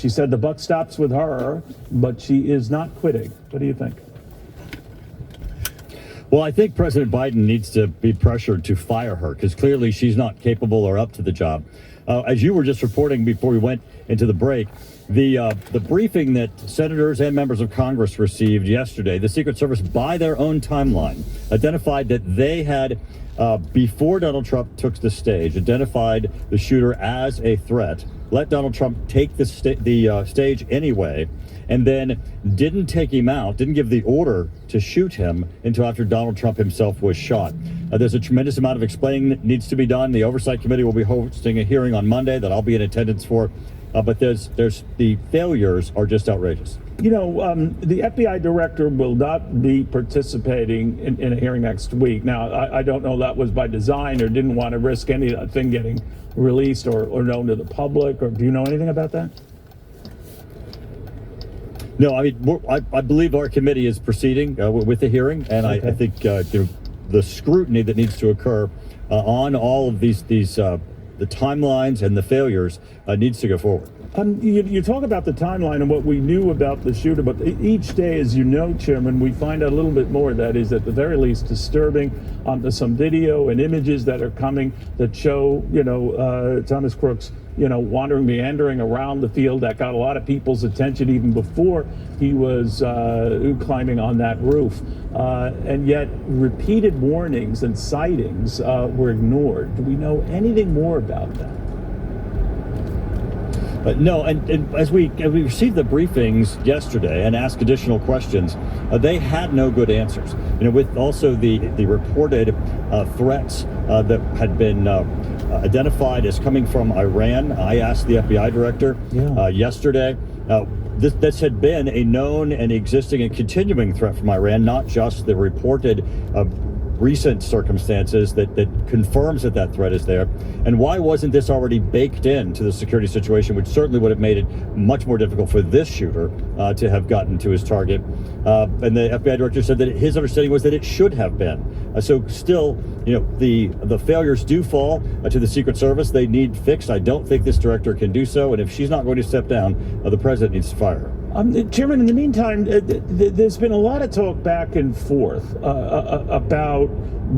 She said the buck stops with her, but she is not quitting. What do you think? Well, I think President Biden needs to be pressured to fire her because clearly she's not capable or up to the job. As you were just reporting before we went into the break, the briefing that senators and members of Congress received yesterday, the Secret Service, by their own timeline, identified that they had, before Donald Trump took the stage, identified the shooter as a threat, let Donald Trump take the stage anyway, and then didn't take him out, didn't give the order to shoot him until after Donald Trump himself was shot. There's a tremendous amount of explaining that needs to be done. The Oversight Committee will be hosting a hearing on Monday that I'll be in attendance for. But there's the failures are just outrageous. You know, the FBI director will not be participating in a hearing next week. Now, I don't know that was by design or didn't want to risk anything getting released or known to the public. Or do you know anything about that? No, I mean, I believe our committee is proceeding with the hearing, and okay. I think the scrutiny that needs to occur on all of these the timelines and the failures needs to go forward. You talk about the timeline and what we knew about the shooter, but each day, as you know, Chairman, we find out a little bit more that is at the very least disturbing. There's some video and images that are coming that show, Thomas Crooks, wandering, meandering around the field. That got a lot of people's attention even before he was climbing on that roof. And yet repeated warnings and sightings were ignored. Do we know anything more about that? No, and as we received the briefings yesterday and asked additional questions, they had no good answers. With also the reported threats that had been identified as coming from Iran, I asked the FBI director yesterday. This had been a known and existing and continuing threat from Iran, not just the reported recent circumstances that confirms that threat is there. And why wasn't this already baked into the security situation, which certainly would have made it much more difficult for this shooter to have gotten to his target? And the FBI director said that his understanding was that it should have been. So still, the failures do fall to the Secret Service. They need fixed. I don't think this director can do so. And if she's not going to step down, the president needs to fire her. Chairman, in the meantime, there's been a lot of talk back and forth about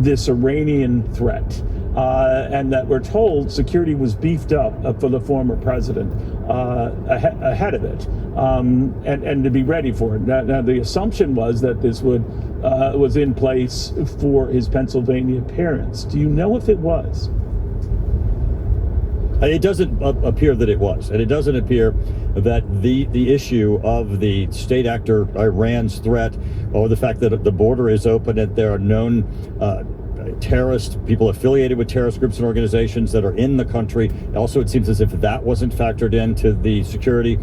this Iranian threat, and that we're told security was beefed up for the former president ahead of it, and to be ready for it. Now the assumption was that this was in place for his Pennsylvania appearance. Do you know if it was? It doesn't appear that it was, and it doesn't appear that the issue of the state actor Iran's threat, or the fact that the border is open and there are known terrorist people affiliated with terrorist groups and organizations that are in the country. Also, it seems as if that wasn't factored into the security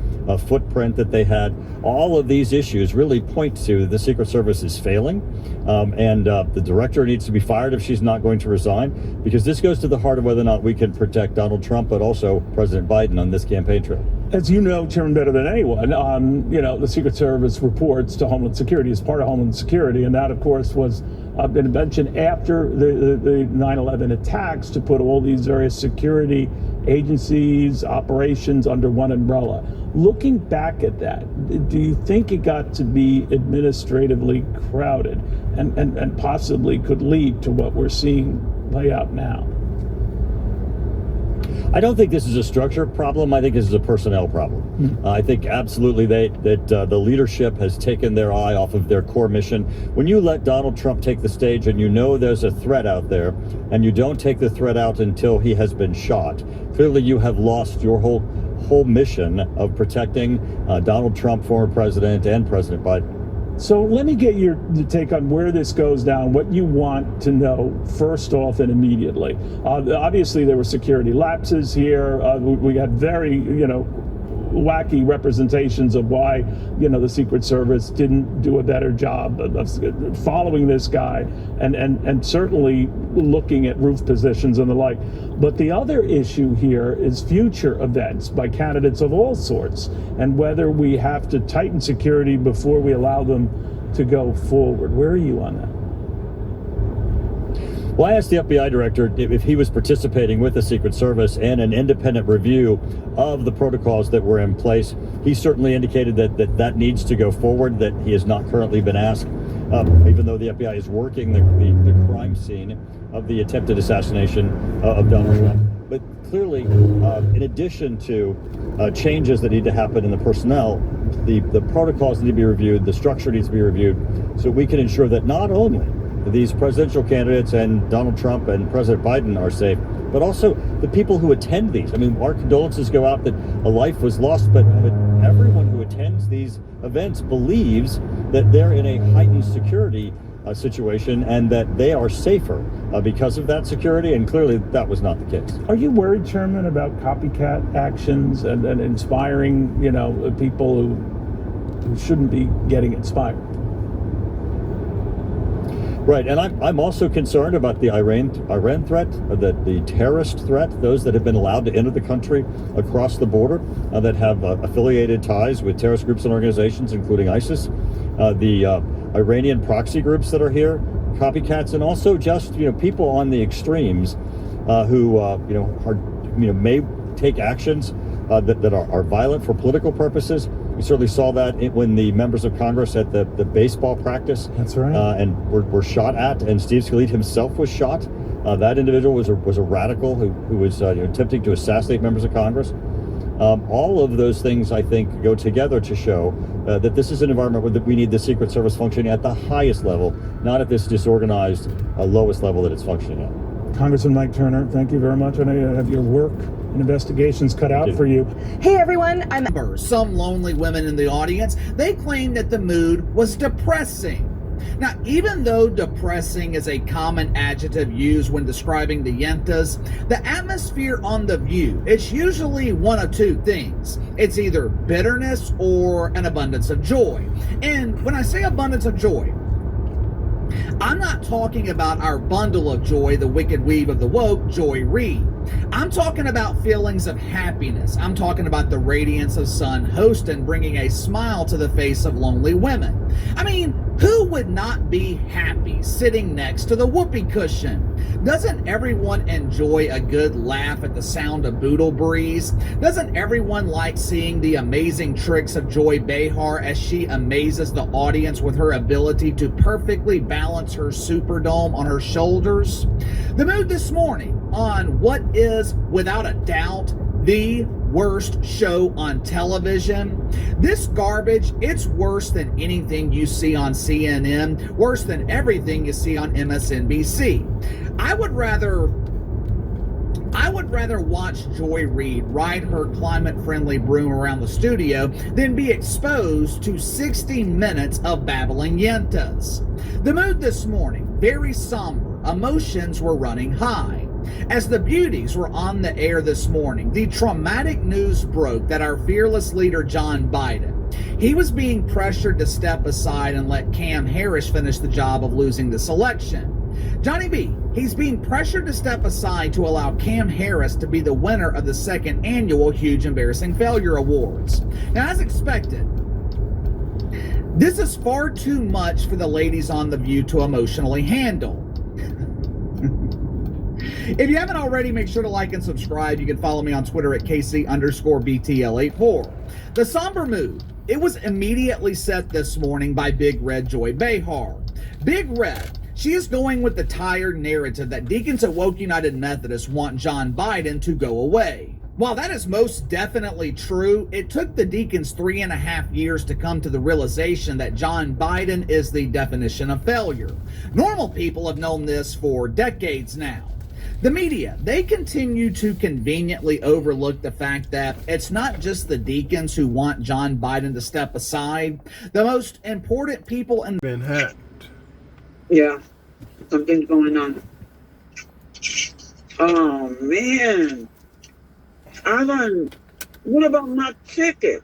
footprint that they had. All of these issues really point to the Secret Service is failing, and the director needs to be fired if she's not going to resign, because this goes to the heart of whether or not we can protect Donald Trump, but also President Biden on this campaign trail. As you know, Chairman, better than anyone, the Secret Service reports to Homeland Security as part of Homeland Security, and that, of course, was an invention after the 9/11 attacks to put all these various security agencies, operations under one umbrella. Looking back at that, do you think it got to be administratively crowded and possibly could lead to what we're seeing play out now? I don't think this is a structure problem. I think this is a personnel problem. I think absolutely that the leadership has taken their eye off of their core mission. When you let Donald Trump take the stage and you know there's a threat out there, and you don't take the threat out until he has been shot, clearly you have lost your whole mission of protecting Donald Trump, former president, and President Biden. So let me get your take on where this goes down, what you want to know first off and immediately. Obviously, there were security lapses here. We had very, wacky representations of why, the Secret Service didn't do a better job of following this guy and certainly looking at roof positions and the like. But the other issue here is future events by candidates of all sorts and whether we have to tighten security before we allow them to go forward. Where are you on that? Well, I asked the FBI director if he was participating with the Secret Service in an independent review of the protocols that were in place. He certainly indicated that needs to go forward, that he has not currently been asked, even though the FBI is working the crime scene of the attempted assassination of Donald Trump. But clearly, in addition to changes that need to happen in the personnel, the protocols need to be reviewed, the structure needs to be reviewed, so we can ensure that not only these presidential candidates and Donald Trump and President Biden are safe, but also the people who attend these. I mean, our condolences go out that a life was lost, but everyone who attends these events believes that they're in a heightened security situation and that they are safer because of that security, and clearly that was not the case. Are you worried, Chairman, about copycat actions and inspiring, people who shouldn't be getting inspired? Right, and I'm also concerned about the Iran threat, the terrorist threat, those that have been allowed to enter the country across the border that have affiliated ties with terrorist groups and organizations, including ISIS, the Iranian proxy groups that are here, copycats, and also just people on the extremes who may take actions that are violent for political purposes. We certainly saw that when the members of Congress at the baseball practice, that's right, and were shot at, and Steve Scalise himself was shot. That individual was a radical who was attempting to assassinate members of Congress. All of those things, I think, go together to show that this is an environment where we need the Secret Service functioning at the highest level, not at this disorganized lowest level that it's functioning at. Congressman Mike Turner, thank you very much. I know you have your work and investigations cut out for you. Hey everyone, Some lonely women in the audience, they claim that the mood was depressing. Now, even though depressing is a common adjective used when describing the Yentas, the atmosphere on The View, it's usually one of two things. It's either bitterness or an abundance of joy. And when I say abundance of joy, I'm not talking about our bundle of joy, the wicked weave of the woke, Joy Reid. I'm talking about feelings of happiness. I'm talking about the radiance of Sun Hostin bringing a smile to the face of lonely women. I mean, who would not be happy sitting next to the whoopee cushion? Doesn't everyone enjoy a good laugh at the sound of Boodle Breeze? Doesn't everyone like seeing the amazing tricks of Joy Behar as she amazes the audience with her ability to perfectly balance her Superdome on her shoulders? The mood this morning on what is, without a doubt, the worst show on television. This garbage, it's worse than anything you see on CNN, worse than everything you see on MSNBC. I would rather watch Joy Reid ride her climate-friendly broom around the studio than be exposed to 60 minutes of babbling yentas. The mood this morning, very somber. Emotions were running high. As the beauties were on the air this morning, the traumatic news broke that our fearless leader, John Biden, he was being pressured to step aside and let Cam Harris finish the job of losing this election. Johnny B, he's being pressured to step aside to allow Cam Harris to be the winner of the second annual Huge Embarrassing Failure Awards. Now, as expected, this is far too much for the ladies on The View to emotionally handle. If you haven't already, make sure to like and subscribe. You can follow me on Twitter at KC_BTL84. The somber mood, it was immediately set this morning by Big Red Joy Behar. Big Red, she is going with the tired narrative that deacons at Woke United Methodist want John Biden to go away. While that is most definitely true, it took the deacons 3.5 years to come to the realization that John Biden is the definition of failure. Normal people have known this for decades now. The media, they continue to conveniently overlook the fact that it's not just the deacons who want John Biden to step aside. The most important people in Manhattan. Yeah, something's going on. Oh man, what about my ticket?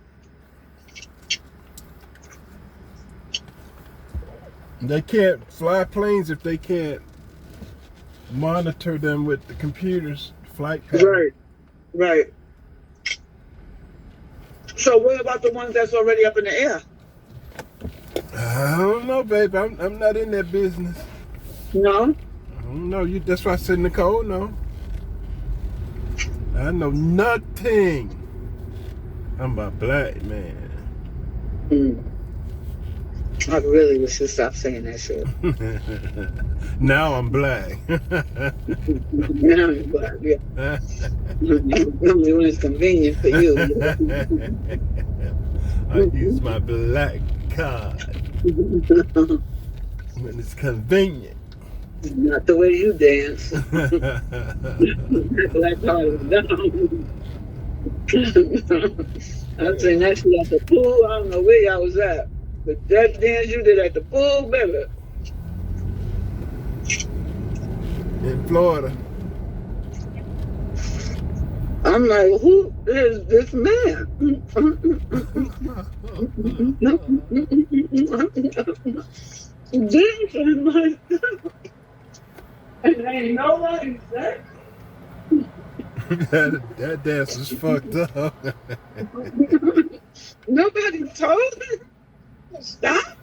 They can't fly planes if they can't monitor them with the computers, flight pattern. Right. So what about the ones that's already up in the air? I don't know, babe. I'm not in that business. No? No, that's why I said Nicole, no. I know nothing. I'm a black man. Mm. I really wish you stopped saying that shit. Now I'm black. Now you're black, yeah. Only when it's convenient for you. I use my black card when it's convenient. Not the way you dance. Black card is down. I seen that shit at the pool. I don't know where y'all was at. But that dance you did at the pool, baby. In Florida. I'm like, who is this man? Dancing like that. And ain't nobody said. that dance was fucked up. Nobody told him. Stop.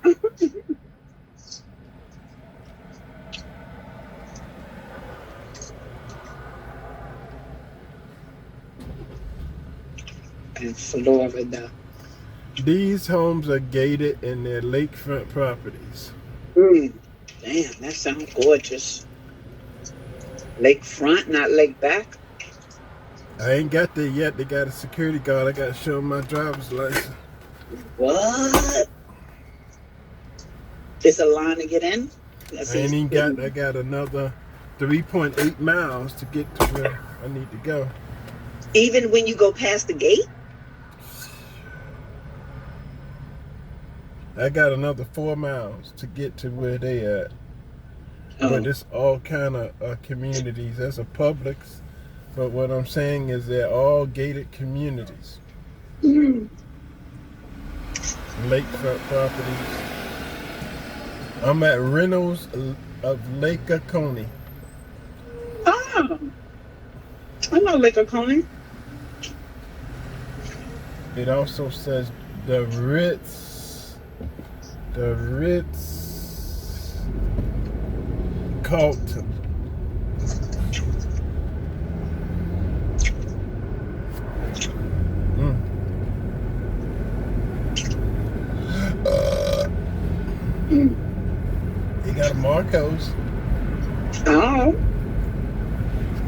In Florida. These homes are gated and they're lakefront properties. Damn, that sounds gorgeous. Lakefront, not lake back. I ain't got there yet. They got a security guard. I got to show them my driver's license. What? It's a line to get in? I got another 3.8 miles to get to where I need to go. Even when you go past the gate? I got another 4 miles to get to where they at. Oh. But it's all kind of communities. That's a Publix. But what I'm saying is they're all gated communities. Mm. Lakefront properties. I'm at Reynolds of Lake Oconee. Oh. I know Lake Oconee. It also says the Ritz Carlton. You got a Marcos. Oh.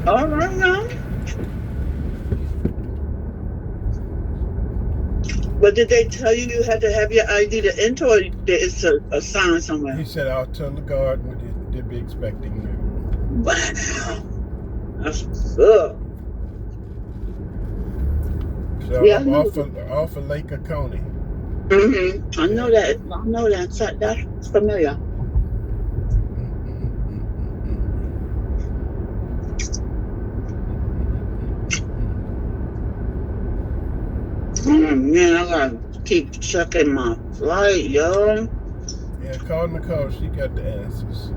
All right now. But did they tell you you had to have your ID to enter, or it's a sign somewhere? He said, I'll tell the guard they'll be expecting you. Wow. That's good. So Yeah, I'm off of Lake Oconee. Mm-hmm. I know that. That's familiar. Oh man, I gotta keep checking my flight, yo. Yeah, call Nicole. She got the answers.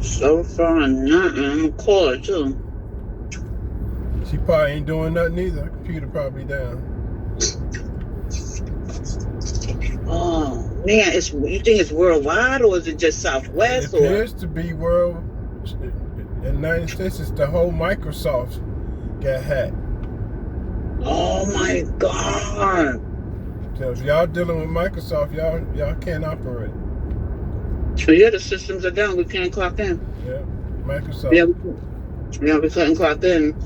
So far, nothing. I'm gonna call her too. She probably ain't doing nothing either. Her computer probably down. Oh man, you think it's worldwide or is it just Southwest? It appears to be world. In the United States, it's the whole Microsoft got hacked. Oh my God! So if y'all dealing with Microsoft, y'all can't operate. So yeah, the systems are down. We can't clock in. Yeah, Microsoft. Yeah, we couldn't clock in.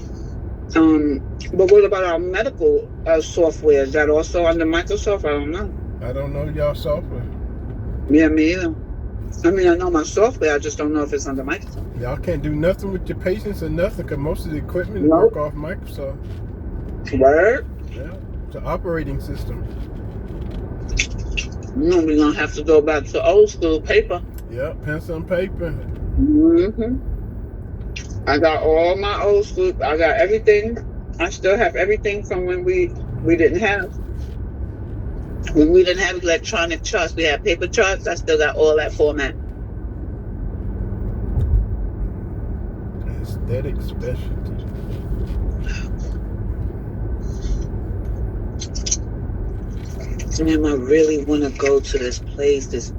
But what about our medical software? Is that also under Microsoft? I don't know. I don't know y'all software. Yeah, me either. I mean, I know my software. I just don't know if it's under Microsoft. Y'all can't do nothing with your patients or nothing because most of the equipment Nope. work off Microsoft. Word? Yeah, it's an operating system. We're gonna have to go back to old school paper. Yeah, pencil and paper. Mm-hmm. I got all my old school. I got everything. I still have everything from when we didn't have. When we didn't have electronic charts, we had paper charts. I still got all that format. Aesthetic specialty. Damn, I really want to go to this place, this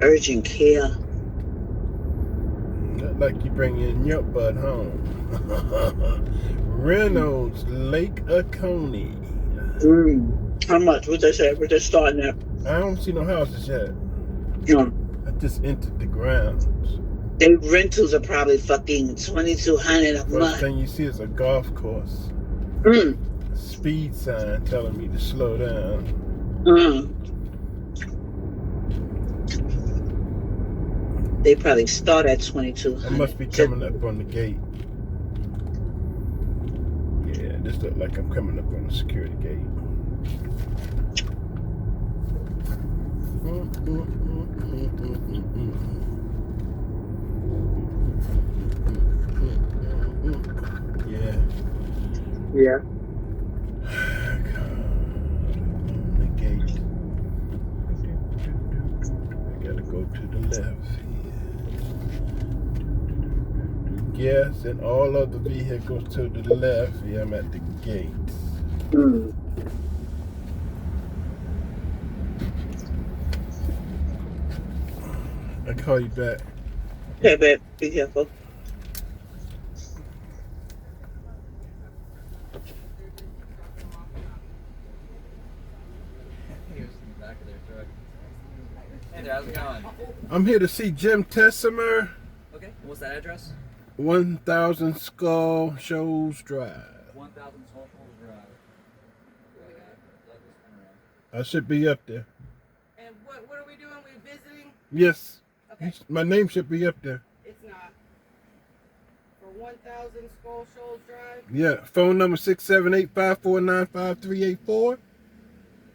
urgent care. look like you bringing your butt home. Reynolds, Lake Oconee. How much? What they say? What they starting at? I don't see no houses yet. No. I just entered the grounds. They rentals are probably fucking $2,200 a First month. thing you see is a golf course. Mm. A speed sign telling me to slow down. They probably start at I $2,200. must be coming up on the gate. Yeah, this look like I'm coming up on the security gate. Yeah. Yeah. On the gate. I gotta go to the left here. Yes, and all other vehicles to the left. Yeah, I'm at the gate. Mm. I'll call you back. Okay, babe. Be careful. Hey there, how's it going? I'm here to see Jim Tessimer, Okay, and what's that address? 1000 Skull Shoals Drive. 1000 Social Drive. I should be up there. And what are we doing? We visiting? Yes, Okay, my name should be up there. it's not. For 1000 Skull Shoals Drive? Yeah, phone number 678-549-5384.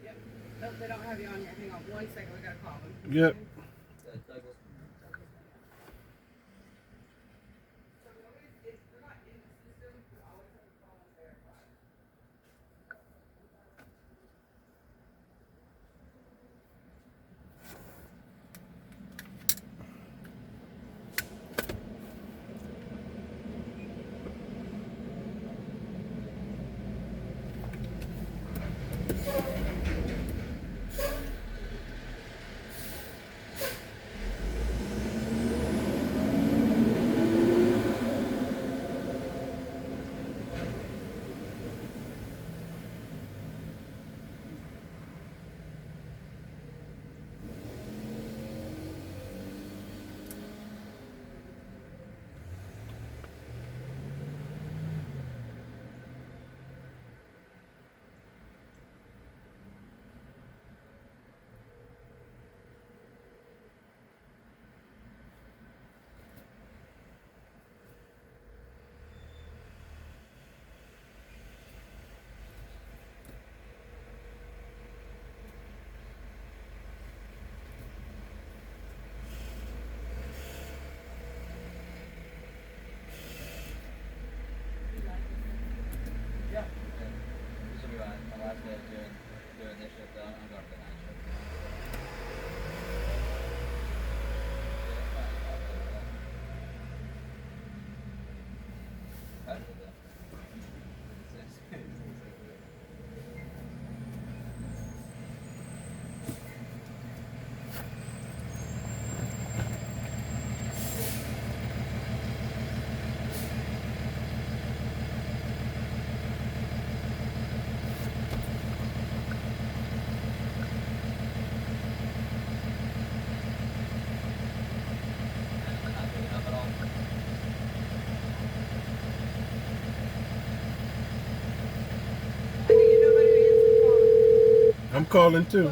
Yep. Nope, they don't have you on here. Hang on 1 second, we gotta call them. Yep. Yeah. This will be my last day of doing this shift. I'm going for the night shift. I didn't get nobody to answer the phone. I'm calling too. I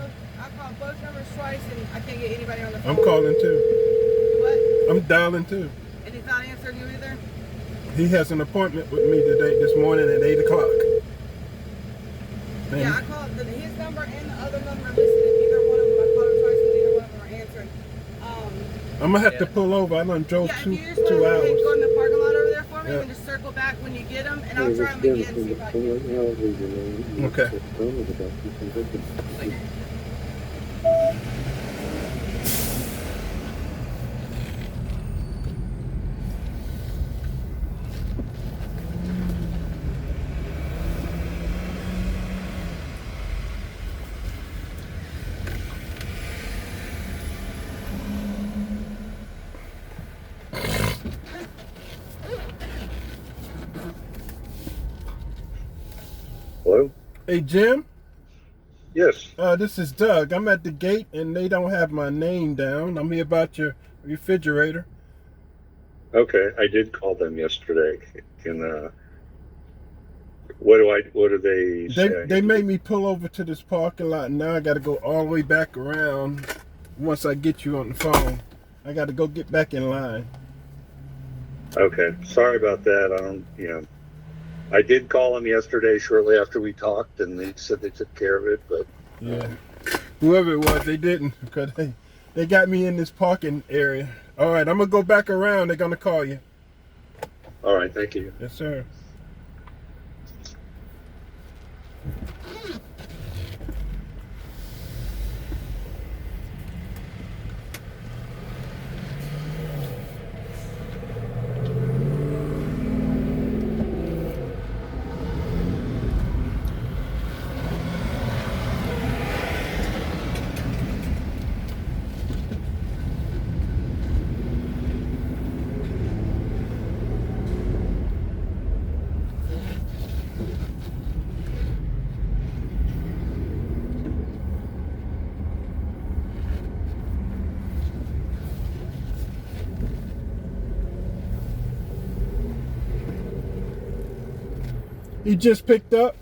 called both numbers twice and I can't get anybody on the phone. I'm calling too. What? I'm dialing too. And he's not answering you either? He has an appointment with me this morning at 8 o'clock. Yeah, I called his number and the other number listed, and neither one of them, I called him twice and neither one of them are answering. I'm gonna have to pull over. I done drove Yeah, if two you just want to hours. go in the parking lot over there for me Yeah. and just circle back when you get them, and I'll try them again and see if I can. Okay. Hey, Jim. Yes. This is Doug. I'm at the gate and they don't have my name down. I'm here about your refrigerator. Okay. I did call them yesterday. What do they say? They made me pull over to this parking lot, and now I got to go all the way back around. Once I get you on the phone, I got to go get back in line. Okay. Sorry about that. I did call them yesterday shortly after we talked, and they said they took care of it, but Yeah, whoever it was, they didn't, because they got me in this parking area. All right, I'm gonna go back around. They're gonna call you. all right. Thank you. Yes, sir. He just picked up.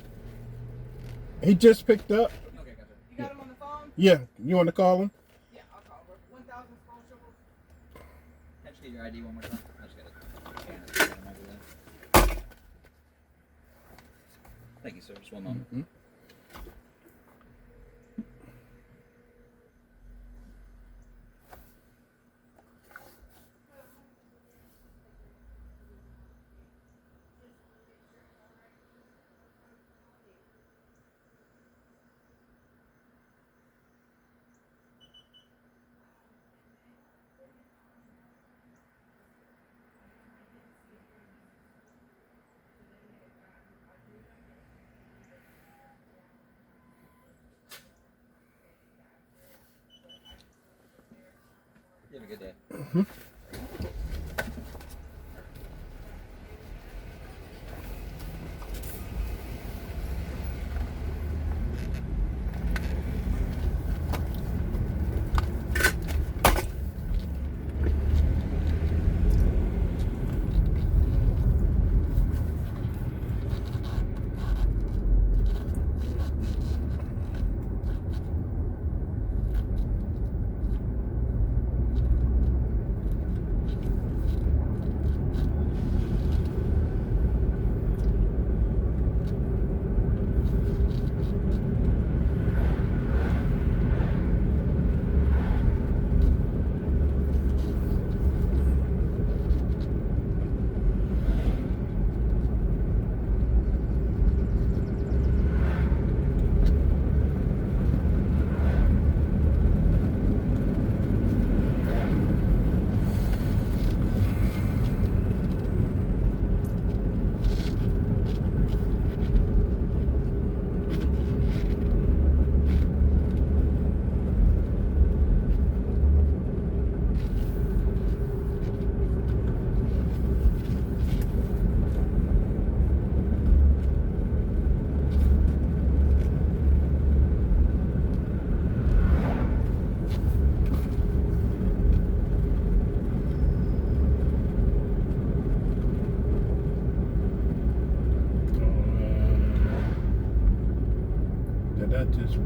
He just picked up. Okay, gotcha. You got him on the phone? Yeah, you want to call him? Yeah, I'll call him. 1000 phone sugar. I just need your ID one more time. I just gotta scan it. Scan it over there. Thank you, sir. Just one moment. You have a good day. That just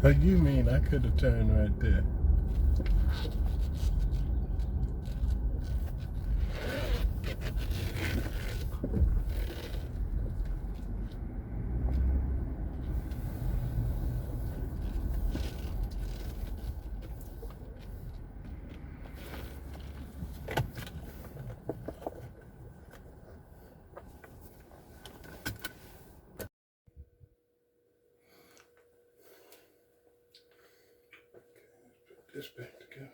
But you mean I could have turned right there? Put this back together.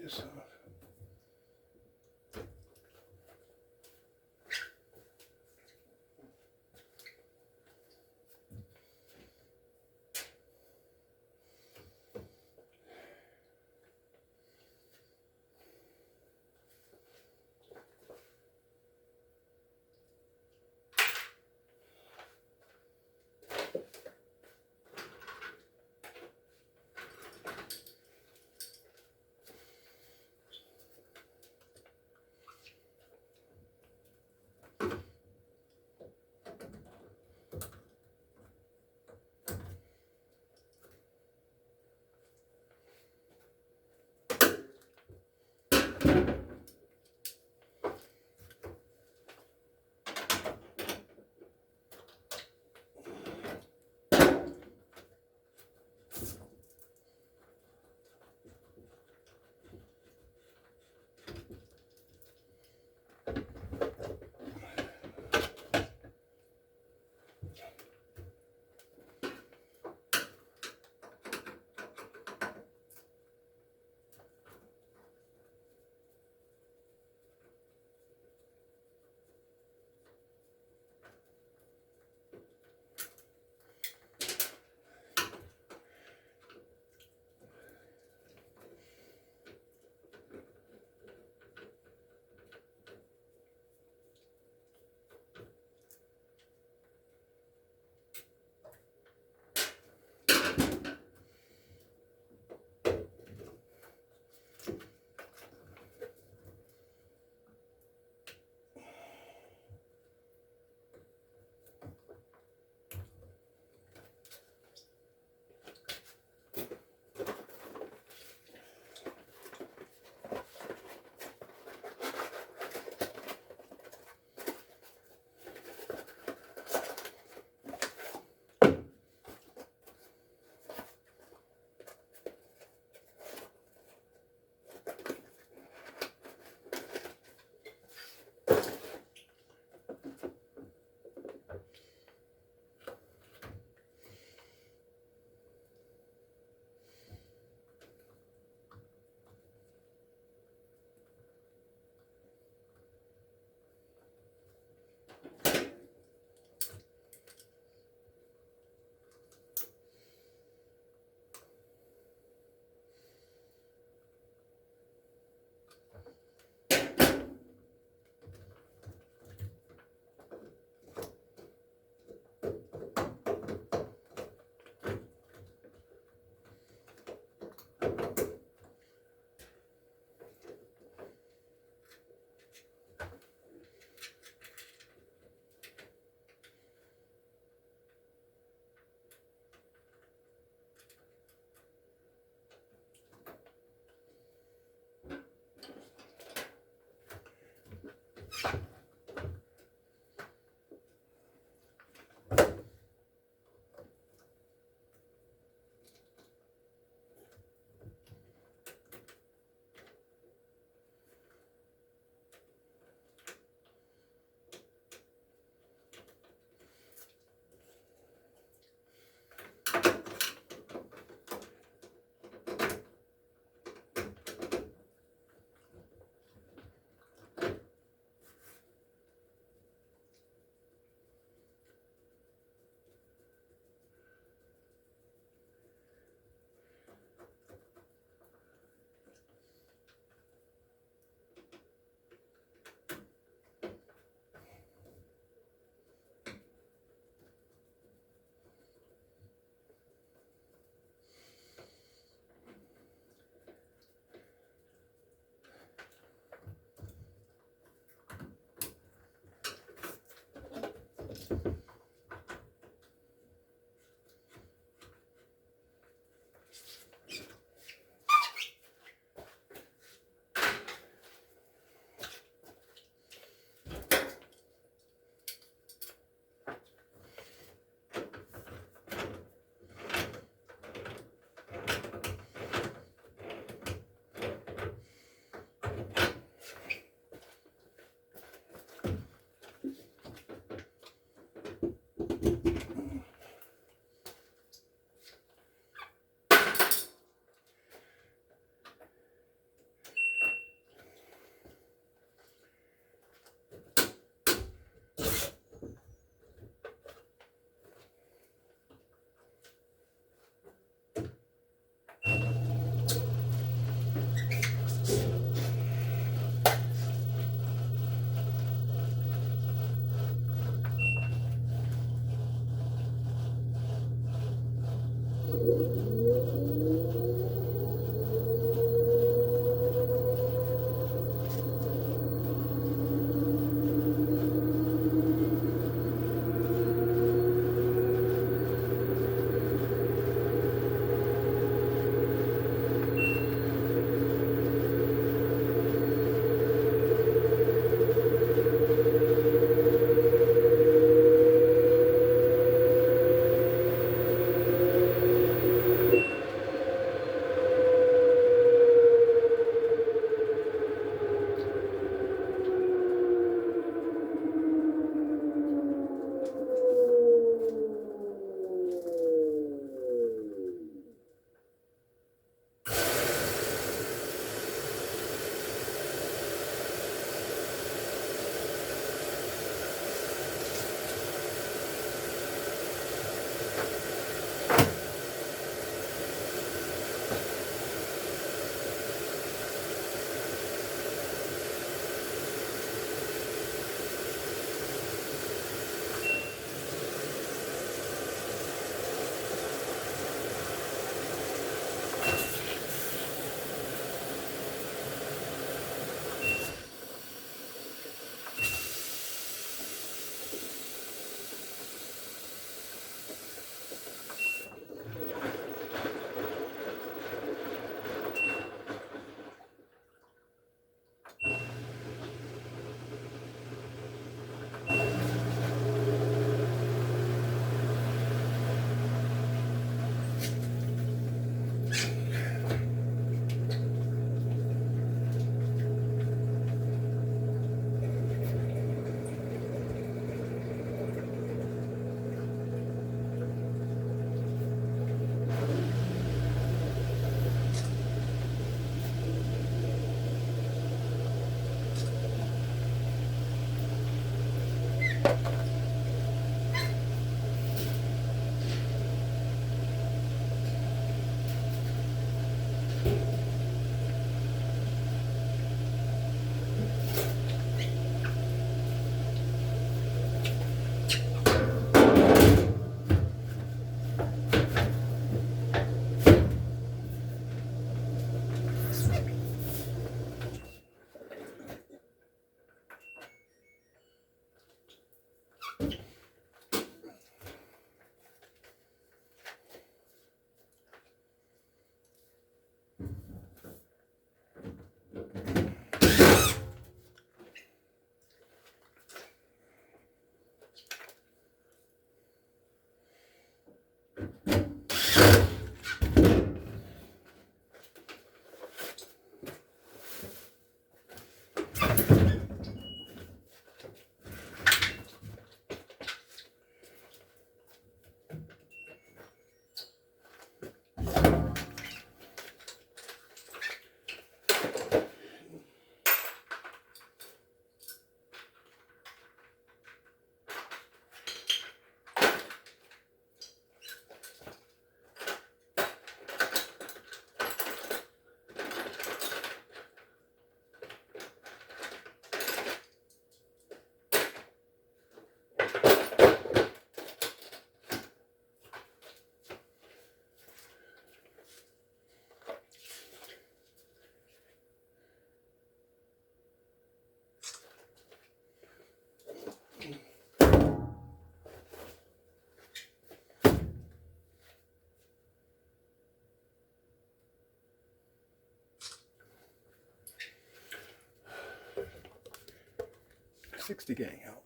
this off. 60 gang.